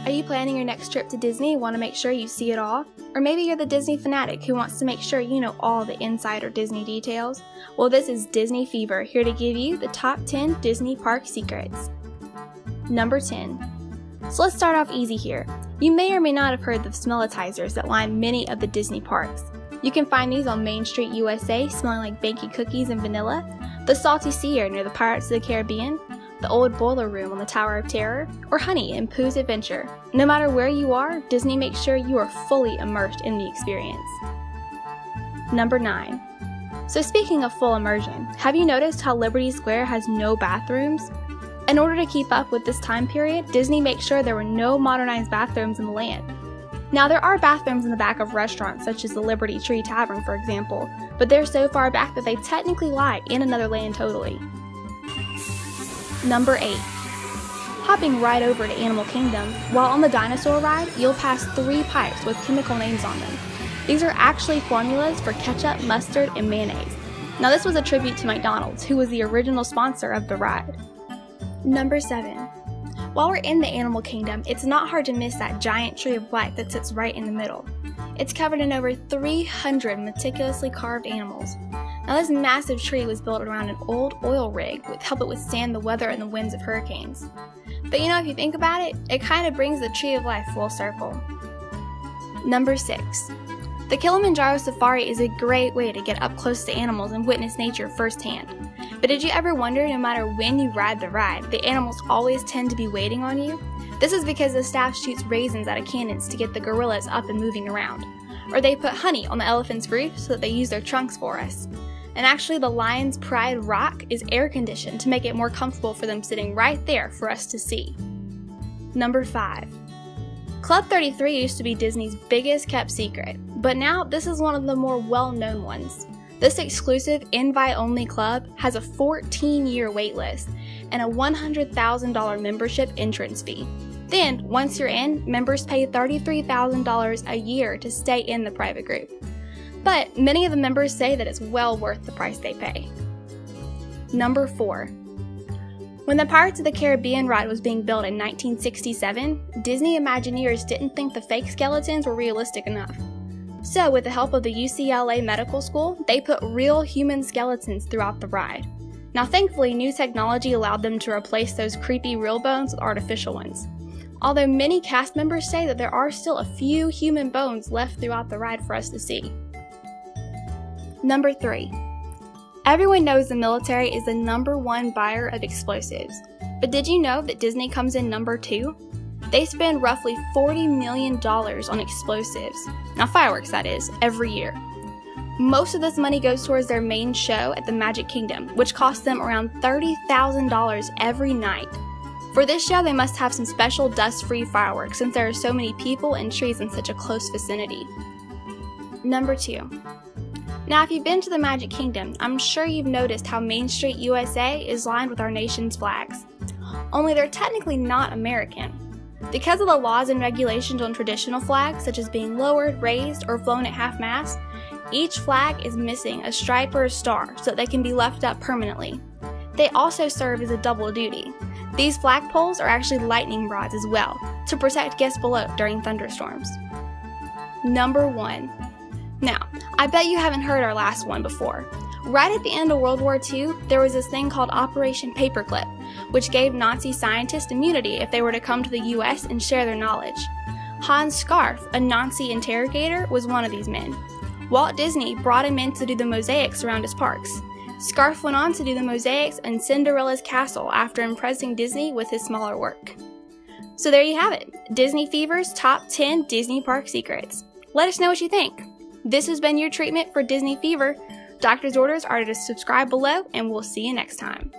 Are you planning your next trip to Disney and want to make sure you see it all? Or maybe you're the Disney fanatic who wants to make sure you know all the insider Disney details? Well, this is Disney Fever, here to give you the top 10 Disney park secrets. Number 10. So let's start off easy here. You may or may not have heard of smellitizers that line many of the Disney parks. You can find these on Main Street, USA, smelling like banky cookies and vanilla, the Salty Sea Air near the Pirates of the Caribbean, the Old Boiler Room on the Tower of Terror, or honey in Pooh's Adventure. No matter where you are, Disney makes sure you are fully immersed in the experience. Number 9. So speaking of full immersion, have you noticed how Liberty Square has no bathrooms? In order to keep up with this time period, Disney makes sure there were no modernized bathrooms in the land. Now there are bathrooms in the back of restaurants such as the Liberty Tree Tavern, for example, but they're so far back that they technically lie in another land totally. Number 8. Hopping right over to Animal Kingdom, while on the dinosaur ride, you'll pass 3 pipes with chemical names on them. These are actually formulas for ketchup, mustard, and mayonnaise. Now this was a tribute to McDonald's, who was the original sponsor of the ride. Number 7. While we're in the Animal Kingdom, it's not hard to miss that giant tree of life that sits right in the middle. It's covered in over 300 meticulously carved animals. Now this massive tree was built around an old oil rig to help it withstand the weather and the winds of hurricanes. But you know, if you think about it, it kind of brings the tree of life full circle. Number 6. The Kilimanjaro Safari is a great way to get up close to animals and witness nature firsthand. But did you ever wonder, no matter when you ride the ride, the animals always tend to be waiting on you? This is because the staff shoots raisins out of cannons to get the gorillas up and moving around. Or they put honey on the elephant's roof so that they use their trunks for us. And actually the Lion's Pride Rock is air conditioned to make it more comfortable for them sitting right there for us to see. Number 5. Club 33 used to be Disney's biggest kept secret, but now this is one of the more well-known ones. This exclusive invite-only club has a 14-year wait list and a $100,000 membership entrance fee. Then, once you're in, members pay $33,000 a year to stay in the private group. But many of the members say that it's well worth the price they pay. Number 4. When the Pirates of the Caribbean ride was being built in 1967, Disney Imagineers didn't think the fake skeletons were realistic enough. So with the help of the UCLA Medical School, they put real human skeletons throughout the ride. Now thankfully, new technology allowed them to replace those creepy real bones with artificial ones. Although many cast members say that there are still a few human bones left throughout the ride for us to see. Number 3. Everyone knows the military is the #1 buyer of explosives, but did you know that Disney comes in number 2? They spend roughly $40 million on explosives, now fireworks that is, every year. Most of this money goes towards their main show at the Magic Kingdom, which costs them around $30,000 every night. For this show, they must have some special dust-free fireworks since there are so many people and trees in such a close vicinity. Number 2. Now if you've been to the Magic Kingdom, I'm sure you've noticed how Main Street, USA is lined with our nation's flags. Only they're technically not American. Because of the laws and regulations on traditional flags, such as being lowered, raised, or flown at half-mast, each flag is missing a stripe or a star so that they can be left up permanently. They also serve as a double duty. These flagpoles are actually lightning rods as well, to protect guests below during thunderstorms. Number 1. Now, I bet you haven't heard our last one before. Right at the end of World War II, there was this thing called Operation Paperclip, which gave Nazi scientists immunity if they were to come to the US and share their knowledge. Hans Scarf, a Nazi interrogator, was one of these men. Walt Disney brought him in to do the mosaics around his parks. Scarf went on to do the mosaics in Cinderella's castle after impressing Disney with his smaller work. So there you have it, Disney Fever's top 10 Disney park secrets. Let us know what you think. This has been your treatment for Disney Fever. Doctor's orders are to subscribe below, and we'll see you next time.